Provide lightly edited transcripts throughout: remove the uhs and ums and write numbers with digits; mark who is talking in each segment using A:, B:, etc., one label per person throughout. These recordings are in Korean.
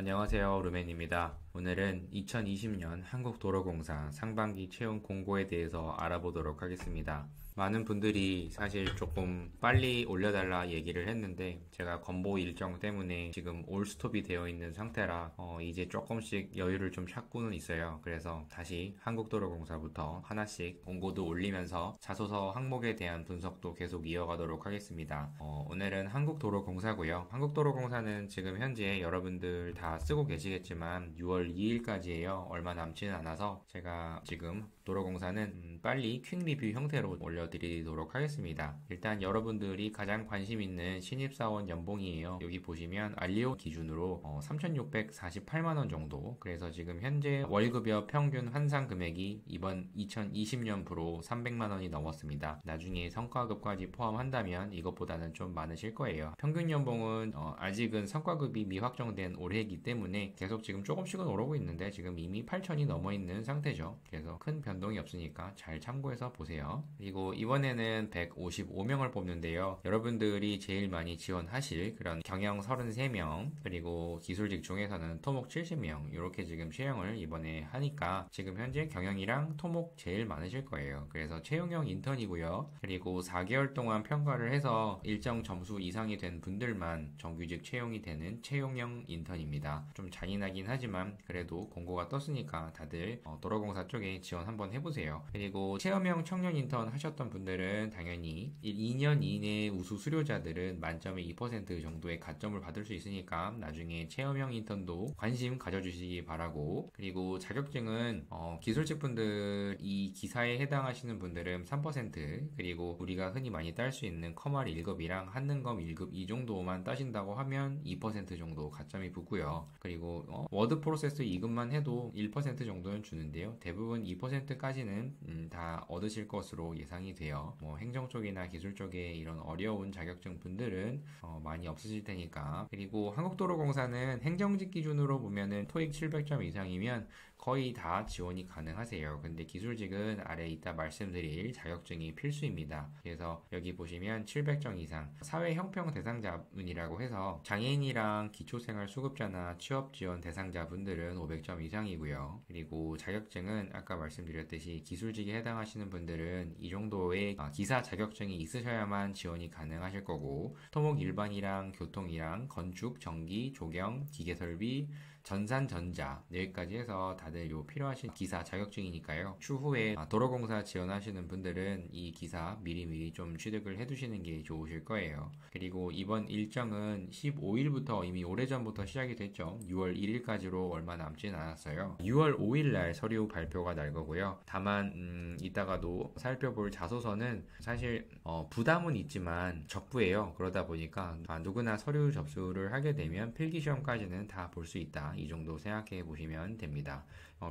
A: 안녕하세요. 루멘입니다. 오늘은 2020년 한국도로공사 상반기 채용 공고에 대해서 알아보도록 하겠습니다. 많은 분들이 사실 조금 빨리 올려달라 얘기를 했는데 제가 건보 일정 때문에 지금 올스톱이 되어 있는 상태라 이제 조금씩 여유를 좀 찾고는 있어요. 그래서 다시 한국도로공사부터 하나씩 공고도 올리면서 자소서 항목에 대한 분석도 계속 이어가도록 하겠습니다. 오늘은 한국도로공사고요. 한국도로공사는 지금 현재 여러분들 다 쓰고 계시겠지만 6월 2일까지예요. 얼마 남지는 않아서 제가 지금 도로공사는 빨리 퀵 리뷰 형태로 올려드리도록 하겠습니다. 일단 여러분들이 가장 관심 있는 신입사원 연봉이에요. 여기 보시면 알리오 기준으로 3,648만원 정도. 그래서 지금 현재 월급여 평균 환상 금액이 이번 2020년부로 300만원이 넘었습니다. 나중에 성과급까지 포함한다면 이것보다는 좀 많으실 거예요. 평균 연봉은 아직은 성과급이 미확정된 올해이기 때문에 계속 지금 조금씩은 오르고 있는데 지금 이미 8천이 넘어 있는 상태죠. 그래서 큰 변동이 없으니까 잘 참고해서 보세요. 그리고 이번에는 155명을 뽑는데요. 여러분들이 제일 많이 지원하실 그런 경영 33명 그리고 기술직 중에서는 토목 70명 이렇게 지금 채용을 이번에 하니까 지금 현재 경영이랑 토목 제일 많으실 거예요. 그래서 채용형 인턴이고요. 그리고 4개월 동안 평가를 해서 일정 점수 이상이 된 분들만 정규직 채용이 되는 채용형 인턴입니다. 좀 잔인하긴 하지만 그래도 공고가 떴으니까 다들 도로공사 쪽에 지원 한번 해보세요. 그리고 체험형 청년 인턴 하셨던 분들은 당연히 2년 이내 우수 수료자들은 만점에 2% 정도의 가점을 받을 수 있으니까 나중에 체험형 인턴도 관심 가져주시기 바라고, 그리고 자격증은 기술직 분들 이 기사에 해당하시는 분들은 3%, 그리고 우리가 흔히 많이 딸 수 있는 커말 1급이랑 한능검 1급 이 정도만 따신다고 하면 2% 정도 가점이 붙고요. 그리고 워드 프로세스 2급만 해도 1% 정도는 주는데요. 대부분 2%까지는 다 얻으실 것으로 예상이 돼요. 행정 쪽이나 기술 쪽에 이런 어려운 자격증 분들은 많이 없으실 테니까. 그리고 한국도로공사는 행정직 기준으로 보면은 토익 700점 이상이면 거의 다 지원이 가능하세요. 근데 기술직은 아래 이따 말씀드릴 자격증이 필수입니다. 그래서 여기 보시면 700점 이상 사회 형평 대상자분이라고 해서 장애인이랑 기초생활 수급자나 취업 지원 대상자분들은 500점 이상이고요. 그리고 자격증은 아까 말씀드렸듯이 기술직에 해당하시는 분들은 이 정도의 기사 자격증이 있으셔야만 지원이 가능하실 거고, 토목 일반이랑 교통이랑 건축, 전기, 조경, 기계설비, 전산전자 여기까지 해서 다들 요 필요하신 기사 자격증이니까요. 추후에 도로공사 지원하시는 분들은 이 기사 미리미리 좀 취득을 해두시는 게 좋으실 거예요. 그리고 이번 일정은 15일부터 이미 오래전부터 시작이 됐죠. 6월 1일까지로 얼마 남진 않았어요. 6월 5일날 서류 발표가 날 거고요. 다만 이따가도 살펴볼 자소서는 사실 부담은 있지만 적부예요. 그러다 보니까 누구나 서류 접수를 하게 되면 필기시험까지는 다 볼 수 있다, 이 정도 생각해 보시면 됩니다.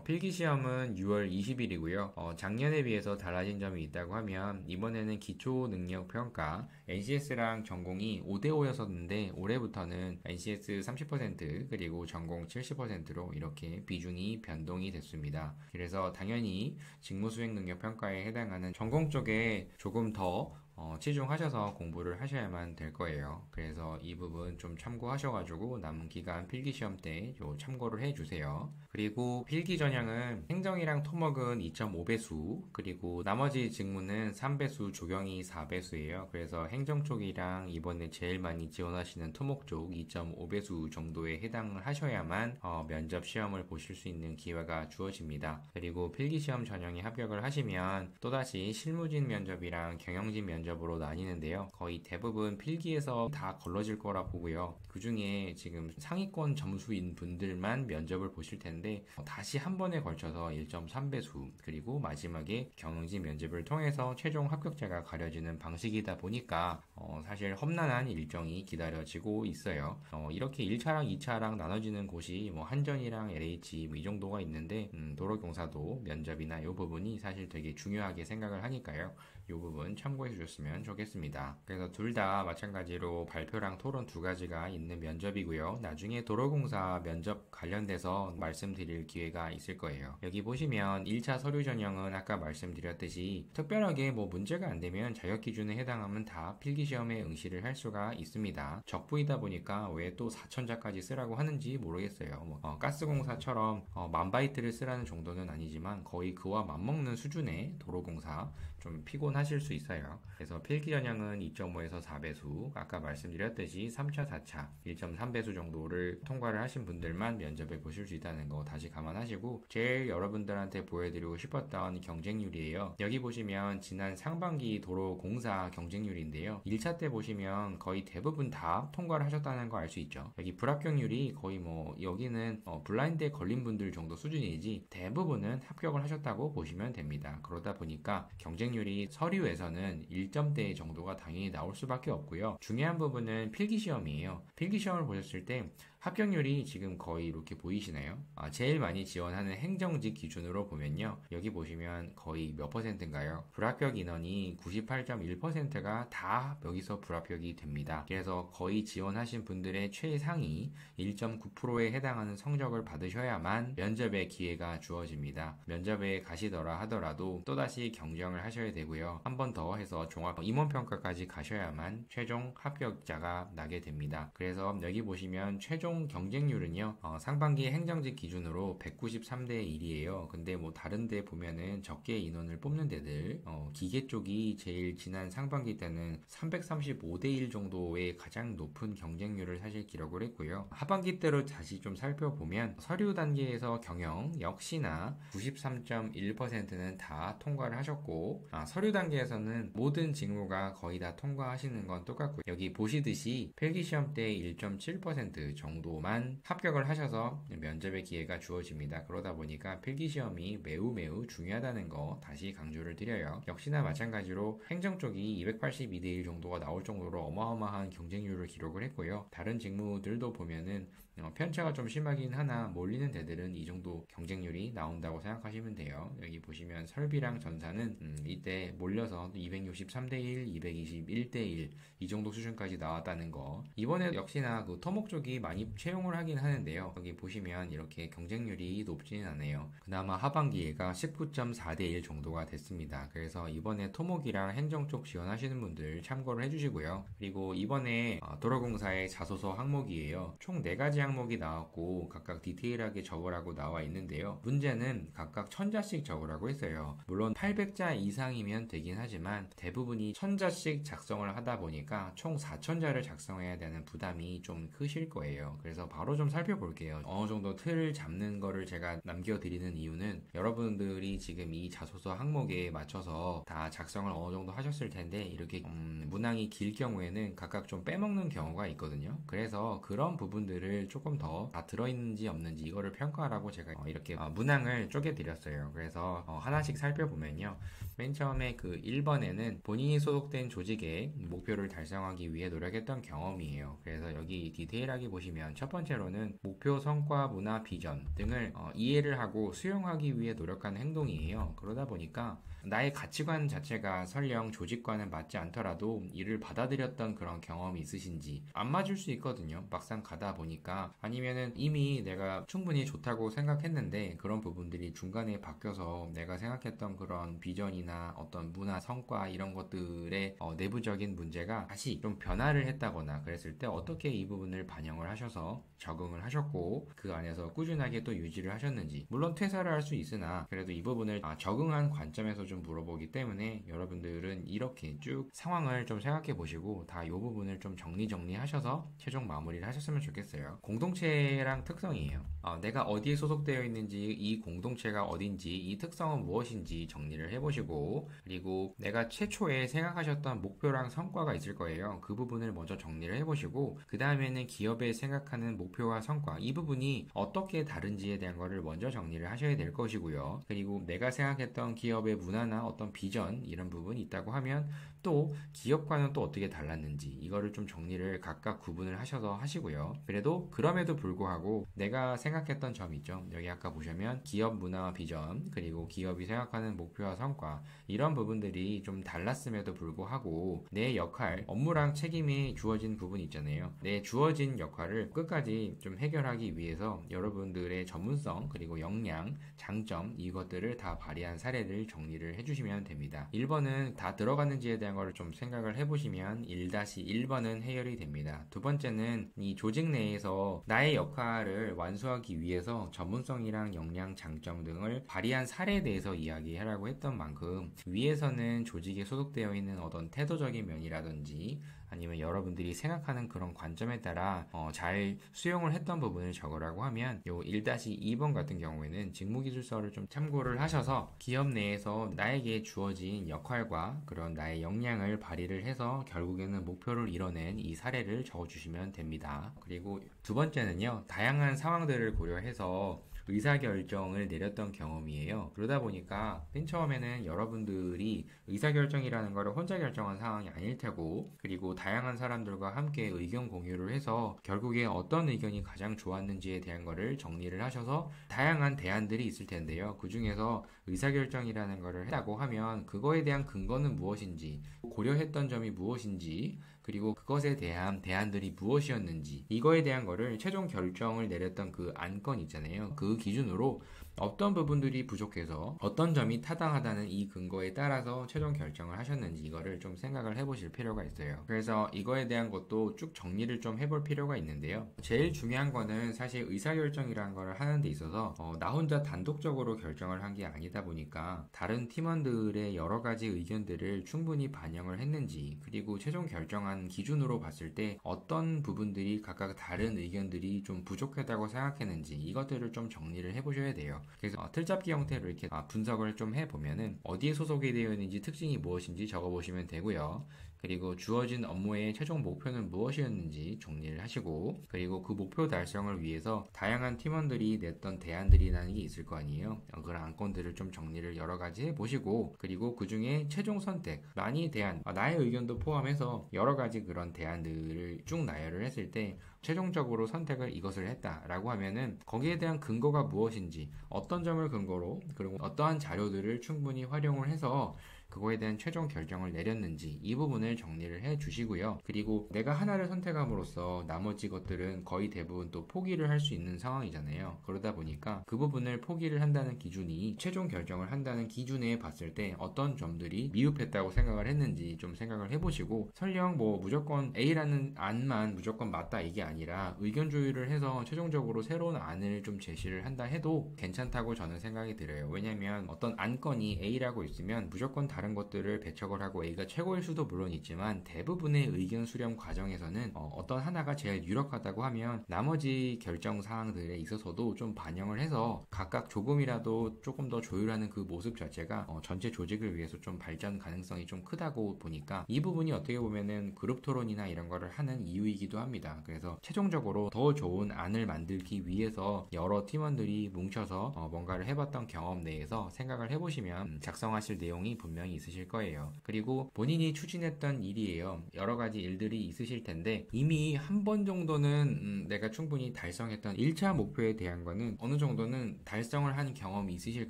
A: 필기시험은 6월 20일이고요. 작년에 비해서 달라진 점이 있다고 하면 이번에는 기초능력평가 NCS랑 전공이 5대5였었는데 올해부터는 NCS 30% 그리고 전공 70%로 이렇게 비중이 변동이 됐습니다. 그래서 당연히 직무수행능력평가에 해당하는 전공 쪽에 조금 더 치중하셔서 공부를 하셔야만 될 거예요. 그래서 이 부분 좀 참고하셔가지고 남은 기간 필기시험 때 참고를 해주세요. 그리고 필기 전형은 행정이랑 토목은 2.5배수, 그리고 나머지 직무는 3배수, 조경이 4배수예요. 그래서 행정 쪽이랑 이번에 제일 많이 지원하시는 토목 쪽 2.5배수 정도에 해당을 하셔야만 면접 시험을 보실 수 있는 기회가 주어집니다. 그리고 필기시험 전형에 합격을 하시면 또다시 실무진 면접이랑 경영진 면접으로 나뉘는데요. 거의 대부분 필기에서 다 걸러질 거라 보고요. 그 중에 지금 상위권 점수인 분들만 면접을 보실 텐데 다시 한 번에 걸쳐서 1.3배수 그리고 마지막에 경영진 면접을 통해서 최종 합격자가 가려지는 방식이다 보니까 사실 험난한 일정이 기다려지고 있어요. 이렇게 1차랑 2차랑 나눠지는 곳이 한전이랑 LH 이 정도가 있는데 도로공사도 면접이나 이 부분이 사실 되게 중요하게 생각을 하니까요. 이 부분 참고해 주셨으면 보셨으면 좋겠습니다. 그래서 둘 다 마찬가지로 발표랑 토론 두 가지가 있는 면접이고요. 나중에 도로공사 면접 관련돼서 말씀드릴 기회가 있을 거예요. 여기 보시면 1차 서류 전형은 아까 말씀드렸듯이 특별하게 뭐 문제가 안 되면 자격 기준에 해당하면 다 필기시험에 응시를 할 수가 있습니다. 적부이다 보니까 왜 또 4,000자까지 쓰라고 하는지 모르겠어요. 가스공사처럼 만바이트를 쓰라는 정도는 아니지만 거의 그와 맞먹는 수준의 도로공사 좀 피곤하실 수 있어요. 그래서 필기 전형은 2.5에서 4배수, 아까 말씀드렸듯이 3차, 4차 1.3배수 정도를 통과를 하신 분들만 면접에 보실 수 있다는 거 다시 감안하시고, 제일 여러분들한테 보여드리고 싶었던 경쟁률이에요. 여기 보시면 지난 상반기 도로공사 경쟁률인데요. 1차 때 보시면 거의 대부분 다 통과를 하셨다는 거 알 수 있죠. 여기 불합격률이 거의 여기는 블라인드에 걸린 분들 정도 수준이지 대부분은 합격을 하셨다고 보시면 됩니다. 그러다 보니까 경쟁률이 서류에서는 1점대 정도가 당연히 나올 수밖에 없고요. 중요한 부분은 필기시험이에요. 필기시험을 보셨을 때 합격률이 지금 거의 이렇게 보이시나요? 제일 많이 지원하는 행정직 기준으로 보면요. 여기 보시면 거의 몇 퍼센트인가요? 불합격 인원이 98.1%가 다 여기서 불합격이 됩니다. 그래서 거의 지원하신 분들의 최상위 1.9%에 해당하는 성적을 받으셔야만 면접의 기회가 주어집니다. 면접에 가시더라 하더라도 또다시 경쟁을 하셔야 되고요. 한 번 더 해서 종합 임원평가까지 가셔야만 최종 합격자가 나게 됩니다. 그래서 여기 보시면 최종 경쟁률은요, 상반기 행정직 기준으로 193대 1이에요. 근데 다른 데 보면은 적게 인원을 뽑는 데들, 기계 쪽이 제일 지난 상반기 때는 335대 1 정도의 가장 높은 경쟁률을 사실 기록을 했고요. 하반기 때로 다시 좀 살펴보면 서류 단계에서 경영 역시나 93.1%는 다 통과를 하셨고, 서류 단계에서는 모든 직무가 거의 다 통과하시는 건 똑같고요. 여기 보시듯이 필기시험 때 1.7% 정도만 합격을 하셔서 면접의 기회가 주어집니다. 그러다 보니까 필기시험이 매우 중요하다는 거 다시 강조를 드려요. 역시나 마찬가지로 행정 쪽이 282대 1 정도가 나올 정도로 어마어마한 경쟁률을 기록을 했고요. 다른 직무들도 보면은 편차가 좀 심하긴 하나 몰리는 데들은 이 정도 경쟁률이 나온다고 생각하시면 돼요. 여기 보시면 설비랑 전사는 이때 몰려서 263대 1, 221대 1 이 정도 수준까지 나왔다는 거. 이번에 역시나 그 토목 쪽이 많이 채용을 하긴 하는데요. 여기 보시면 이렇게 경쟁률이 높지는 않아요. 그나마 하반기에가 19.4대 1 정도가 됐습니다. 그래서 이번에 토목이랑 행정 쪽 지원하시는 분들 참고를 해주시고요. 그리고 이번에 도로공사의 자소서 항목이에요. 총 4가지 항목이 나왔고 각각 디테일하게 적으라고 나와 있는데요. 문제는 각각 1000자씩 적으라고 했어요. 물론 800자 이상이면 되긴 하지만 대부분이 1000자씩 작성을 하다 보니까 총 4000자를 작성해야 되는 부담이 좀 크실 거예요. 그래서 바로 좀 살펴볼게요. 어느 정도 틀을 잡는 거를 제가 남겨드리는 이유는 여러분들이 지금 이 자소서 항목에 맞춰서 다 작성을 어느 정도 하셨을 텐데 이렇게 문항이 길 경우에는 각각 좀 빼먹는 경우가 있거든요. 그래서 그런 부분들을 조금 더 다 들어있는지 없는지 이거를 평가하라고 제가 이렇게 문항을 쪼개드렸어요. 그래서 하나씩 살펴보면요. 맨 처음에 그 1번에는 본인이 소속된 조직의 목표를 달성하기 위해 노력했던 경험이에요. 그래서 여기 디테일하게 보시면 첫 번째로는 목표, 성과, 문화, 비전 등을 이해를 하고 수용하기 위해 노력하는 행동이에요. 그러다 보니까 나의 가치관 자체가 설령 조직과는 맞지 않더라도 이를 받아들였던 그런 경험이 있으신지 안 맞을 수 있거든요. 막상 가다 보니까 아니면은 이미 내가 충분히 좋다고 생각했는데 그런 부분들이 중간에 바뀌어서 내가 생각했던 그런 비전이나 어떤 문화, 성과 이런 것들의 내부적인 문제가 다시 좀 변화를 했다거나 그랬을 때 어떻게 이 부분을 반영을 하셔서 적응을 하셨고 그 안에서 꾸준하게 또 유지를 하셨는지, 물론 퇴사를 할 수 있으나 그래도 이 부분을 적응한 관점에서 좀 물어보기 때문에 여러분들은 이렇게 쭉 상황을 좀 생각해 보시고 다 이 부분을 좀 정리하셔서 최종 마무리를 하셨으면 좋겠어요. 공동체랑 특성이에요. 내가 어디에 소속되어 있는지, 이 공동체가 어딘지, 이 특성은 무엇인지 정리를 해보시고, 그리고 내가 최초에 생각하셨던 목표랑 성과가 있을 거예요. 그 부분을 먼저 정리를 해보시고 그 다음에는 기업에 생각하는 목표와 성과, 이 부분이 어떻게 다른지에 대한 거를 먼저 정리를 하셔야 될 것이고요. 그리고 내가 생각했던 기업의 문화나 어떤 비전 이런 부분이 있다고 하면 또 기업과는 또 어떻게 달랐는지 이거를 좀 정리를 각각 구분을 하셔서 하시고요. 그래도 그럼에도 불구하고 내가 생각했던 점 있죠. 여기 아까 보시면 기업 문화와 비전, 그리고 기업이 생각하는 목표와 성과, 이런 부분들이 좀 달랐음에도 불구하고 내 역할, 업무랑 책임이 주어진 부분이 있잖아요. 내 주어진 역할을 끝까지 좀 해결하기 위해서 여러분들의 전문성, 그리고 역량, 장점, 이것들을 다 발휘한 사례를 정리를 해주시면 됩니다. 1번은 다 들어갔는지에 대한 걸 좀 생각을 해보시면 1-1번은 해결이 됩니다. 두 번째는 이 조직 내에서 나의 역할을 완수하기 위해서 전문성이랑 역량, 장점 등을 발휘한 사례에 대해서 이야기하라고 했던 만큼 위에서는 조직에 소속되어 있는 어떤 태도적인 면이라든지 아니면 여러분들이 생각하는 그런 관점에 따라 잘 수용을 했던 부분을 적으라고 하면 요 1-2번 같은 경우에는 직무기술서를 좀 참고를 하셔서 기업 내에서 나에게 주어진 역할과 그런 나의 역량을 발휘를 해서 결국에는 목표를 이뤄낸 이 사례를 적어주시면 됩니다. 그리고 두 번째는요, 다양한 상황들을 고려해서 의사결정을 내렸던 경험이에요. 그러다 보니까 맨 처음에는 여러분들이 의사결정이라는 것을 혼자 결정한 상황이 아닐 테고, 그리고 다양한 사람들과 함께 의견 공유를 해서 결국에 어떤 의견이 가장 좋았는지에 대한 것을 정리를 하셔서 다양한 대안들이 있을 텐데요. 그 중에서 의사결정이라는 것을 했다고 하면 그거에 대한 근거는 무엇인지, 고려했던 점이 무엇인지, 그리고 그것에 대한 대안들이 무엇이었는지, 이거에 대한 거를 최종 결정을 내렸던 그 안건 있잖아요. 그 기준으로 어떤 부분들이 부족해서 어떤 점이 타당하다는 이 근거에 따라서 최종 결정을 하셨는지 이거를 좀 생각을 해보실 필요가 있어요. 그래서 이거에 대한 것도 쭉 정리를 좀 해볼 필요가 있는데요. 제일 중요한 거는 사실 의사결정이라는 걸 하는 데 있어서 나 혼자 단독적으로 결정을 한 게 아니다 보니까 다른 팀원들의 여러 가지 의견들을 충분히 반영을 했는지, 그리고 최종 결정한 기준으로 봤을 때 어떤 부분들이 각각 다른 의견들이 좀 부족하다고 생각했는지 이것들을 좀 정리를 해보셔야 돼요. 그래서 틀잡기 형태로 이렇게 분석을 좀 해보면은 어디에 소속이 되어 있는지, 특징이 무엇인지 적어보시면 되고요. 그리고 주어진 업무의 최종 목표는 무엇이었는지 정리를 하시고, 그리고 그 목표 달성을 위해서 다양한 팀원들이 냈던 대안들이라는 게 있을 거 아니에요. 그런 안건들을 좀 정리를 여러 가지 해보시고, 그리고 그 중에 최종 선택, 많이 대안, 나의 의견도 포함해서 여러 가지 그런 대안들을 쭉 나열을 했을 때 최종적으로 선택을 이것을 했다라고 하면은 거기에 대한 근거가 무엇인지, 어떤 점을 근거로, 그리고 어떠한 자료들을 충분히 활용을 해서 그거에 대한 최종 결정을 내렸는지, 이 부분을 정리를 해 주시고요. 그리고 내가 하나를 선택함으로써 나머지 것들은 거의 대부분 또 포기를 할 수 있는 상황이잖아요. 그러다 보니까 그 부분을 포기를 한다는 기준이 최종 결정을 한다는 기준에 봤을 때 어떤 점들이 미흡했다고 생각을 했는지 좀 생각을 해보시고, 설령 무조건 A라는 안만 무조건 맞다 이게 아니라 의견 조율을 해서 최종적으로 새로운 안을 좀 제시를 한다 해도 괜찮다고 저는 생각이 들어요. 왜냐면 어떤 안건이 A라고 있으면 무조건 다른 것들을 배척을 하고 A가 최고일 수도 물론 있지만 대부분의 의견 수렴 과정에서는 어떤 하나가 제일 유력하다고 하면 나머지 결정 사항들에 있어서도 좀 반영을 해서 각각 조금이라도 조금 더 조율하는 그 모습 자체가 전체 조직을 위해서 좀 발전 가능성이 좀 크다고 보니까 이 부분이 어떻게 보면은 그룹 토론이나 이런 거를 하는 이유이기도 합니다. 그래서 최종적으로 더 좋은 안을 만들기 위해서 여러 팀원들이 뭉쳐서 뭔가를 해봤던 경험 내에서 생각을 해보시면 작성하실 내용이 분명히 있으실 거예요. 그리고 본인이 추진했던 일이에요. 여러 가지 일들이 있으실 텐데 이미 한 번 정도는 내가 충분히 달성했던 1차 목표에 대한 거는 어느 정도는 달성을 한 경험이 있으실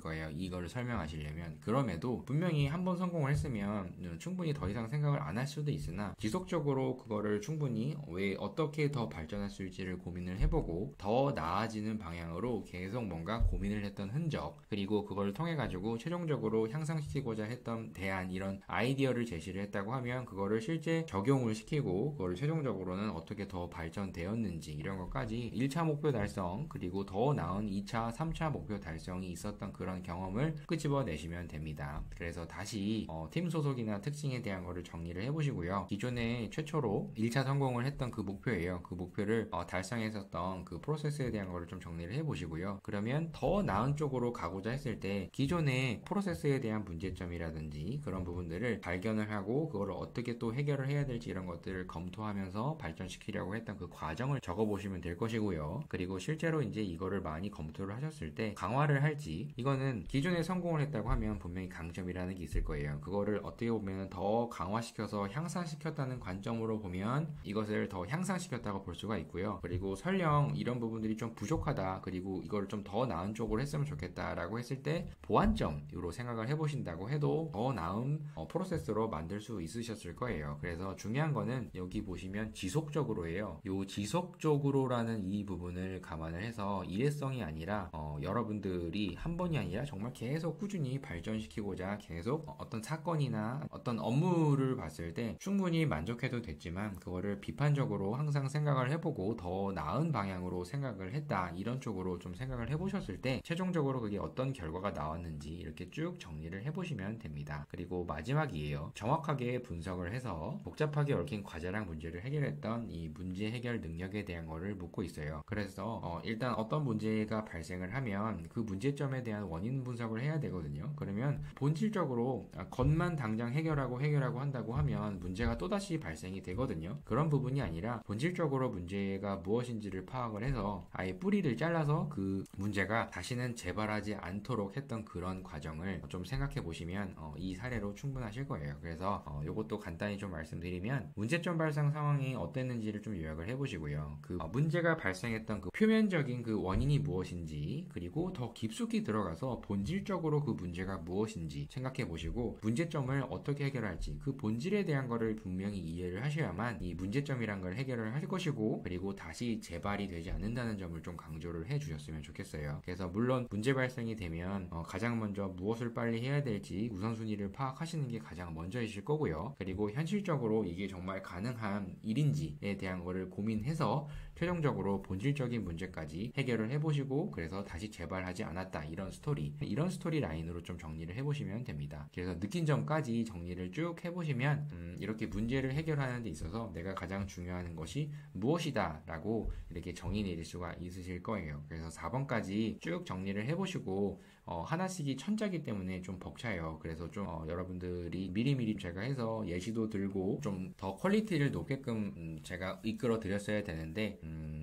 A: 거예요. 이거를 설명하시려면. 그럼에도 분명히 한 번 성공을 했으면 충분히 더 이상 생각을 안 할 수도 있으나 지속적으로 그거를 충분히 왜 어떻게 더 발전할 수 있을지를 고민을 해보고 더 나아지는 방향으로 계속 뭔가 고민을 했던 흔적, 그리고 그걸 통해 가지고 최종적으로 향상시키고자 했던 대안, 이런 아이디어를 제시를 했다고 하면 그거를 실제 적용을 시키고 그걸 최종적으로는 어떻게 더 발전되었는지 이런 것까지 1차 목표 달성, 그리고 더 나은 2차, 3차 목표 달성이 있었던 그런 경험을 끄집어내시면 됩니다. 그래서 다시 팀 소속이나 특징에 대한 거를 정리를 해보시고요. 기존에 최초로 1차 성공을 했던 그 목표예요. 그 목표를 달성했었던 그 프로세스에 대한 거를 좀 정리를 해보시고요. 그러면 더 나은 쪽으로 가고자 했을 때 기존의 프로세스에 대한 문제점이라든지 있는지 그런 부분들을 발견을 하고 그걸 어떻게 또 해결을 해야 될지 이런 것들을 검토하면서 발전시키려고 했던 그 과정을 적어보시면 될 것이고요. 그리고 실제로 이제 이거를 많이 검토를 하셨을 때 강화를 할지, 이거는 기존에 성공을 했다고 하면 분명히 강점이라는 게 있을 거예요. 그거를 어떻게 보면 더 강화시켜서 향상시켰다는 관점으로 보면 이것을 더 향상시켰다고 볼 수가 있고요. 그리고 설령 이런 부분들이 좀 부족하다, 그리고 이걸 좀 더 나은 쪽으로 했으면 좋겠다라고 했을 때 보완점으로 생각을 해보신다고 해도 더 나은 프로세스로 만들 수 있으셨을 거예요. 그래서 중요한 거는 여기 보시면 지속적으로예요. 요 지속적으로라는 이 부분을 감안을 해서 일회성이 아니라 여러분들이 한 번이 아니라 정말 계속 꾸준히 발전시키고자 계속 어떤 사건이나 어떤 업무를 봤을 때 충분히 만족해도 됐지만 그거를 비판적으로 항상 생각을 해보고 더 나은 방향으로 생각을 했다, 이런 쪽으로 좀 생각을 해보셨을 때 최종적으로 그게 어떤 결과가 나왔는지 이렇게 쭉 정리를 해보시면 됩니다. 그리고 마지막이에요. 정확하게 분석을 해서 복잡하게 얽힌 과제랑 문제를 해결했던 이 문제 해결 능력에 대한 거를 묻고 있어요. 그래서 일단 어떤 문제가 발생을 하면 그 문제점에 대한 원인 분석을 해야 되거든요. 그러면 본질적으로 겉만 당장 해결하고 한다고 하면 문제가 또다시 발생이 되거든요. 그런 부분이 아니라 본질적으로 문제가 무엇인지를 파악을 해서 아예 뿌리를 잘라서 그 문제가 다시는 재발하지 않도록 했던 그런 과정을 좀 생각해 보시면 이 사례로 충분하실 거예요. 그래서 이것도 간단히 좀 말씀드리면 문제점 발생 상황이 어땠는지를 좀 요약을 해보시고요. 그 문제가 발생했던 그 표면적인 그 원인이 무엇인지, 그리고 더 깊숙이 들어가서 본질적으로 그 문제가 무엇인지 생각해 보시고 문제점을 어떻게 해결할지 그 본질에 대한 거를 분명히 이해를 하셔야만 이 문제점이란 걸 해결을 할 것이고, 그리고 다시 재발이 되지 않는다는 점을 좀 강조를 해 주셨으면 좋겠어요. 그래서 물론 문제 발생이 되면 가장 먼저 무엇을 빨리 해야 될지 우선순위를 파악하시는 게 가장 먼저이실 거고요. 그리고 현실적으로 이게 정말 가능한 일인지에 대한 거를 고민해서 최종적으로 본질적인 문제까지 해결을 해보시고 그래서 다시 재발하지 않았다, 이런 스토리 라인으로 좀 정리를 해보시면 됩니다. 그래서 느낀 점까지 정리를 쭉 해보시면 이렇게 문제를 해결하는 데 있어서 내가 가장 중요한 것이 무엇이다 라고 이렇게 정의 내릴 수가 있으실 거예요. 그래서 4번까지 쭉 정리를 해보시고 하나씩이 천자기 때문에 좀 벅차요. 그래서 좀 여러분들이 미리미리 제가 해서 예시도 들고 좀 더 퀄리티를 높게끔 제가 이끌어 드렸어야 되는데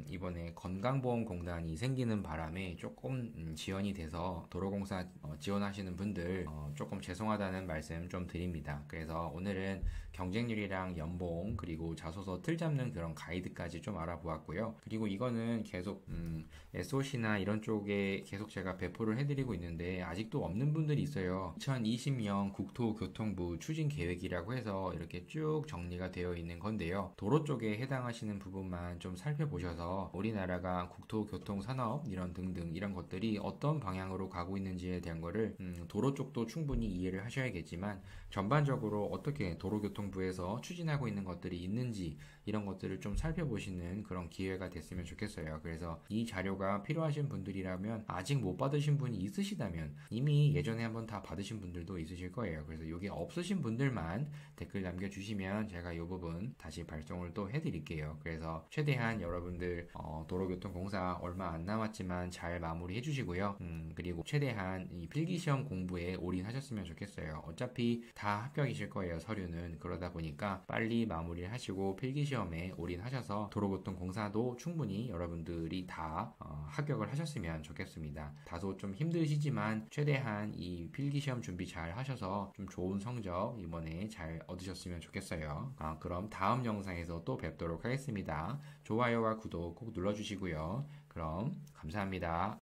A: 이번에 건강보험공단이 생기는 바람에 조금 지연이 돼서 도로공사 지원하시는 분들 조금 죄송하다는 말씀 좀 드립니다. 그래서 오늘은 경쟁률이랑 연봉 그리고 자소서 틀 잡는 그런 가이드까지 좀 알아보았고요. 그리고 이거는 계속 SOC나 이런 쪽에 계속 제가 배포를 해드리고 있는데 아직도 없는 분들이 있어요. 2020년 국토교통부 추진 계획이라고 해서 이렇게 쭉 정리가 되어 있는 건데요. 도로 쪽에 해당하시는 부분만 좀 살펴보셔서 우리나라가 국토교통산업 이런 등등 이런 것들이 어떤 방향으로 가고 있는지에 대한 거를 도로 쪽도 충분히 이해를 하셔야겠지만 전반적으로 어떻게 도로교통부에서 추진하고 있는 것들이 있는지 이런 것들을 좀 살펴보시는 그런 기회가 됐으면 좋겠어요. 그래서 이 자료가 필요하신 분들이라면 아직 못 받으신 분이 있으시다면 이미 예전에 한번 다 받으신 분들도 있으실 거예요. 그래서 이게 없으신 분들만 댓글 남겨주시면 제가 이 부분 다시 발송을 또 해드릴게요. 그래서 최대한 여러분들 도로교통공사 얼마 안 남았지만 잘 마무리해 주시고요. 그리고 최대한 이 필기시험 공부에 올인하셨으면 좋겠어요. 어차피 다 합격이실 거예요, 서류는. 그러다 보니까 빨리 마무리를 하시고 필기시험에 올인하셔서 도로교통공사도 충분히 여러분들이 다 합격을 하셨으면 좋겠습니다. 다소 좀 힘드시지만 최대한 이 필기시험 준비 잘 하셔서 좀 좋은 성적 이번에 잘 얻으셨으면 좋겠어요. 그럼 다음 영상에서 또 뵙도록 하겠습니다. 좋아요와 구독 꼭 눌러주시고요. 그럼 감사합니다.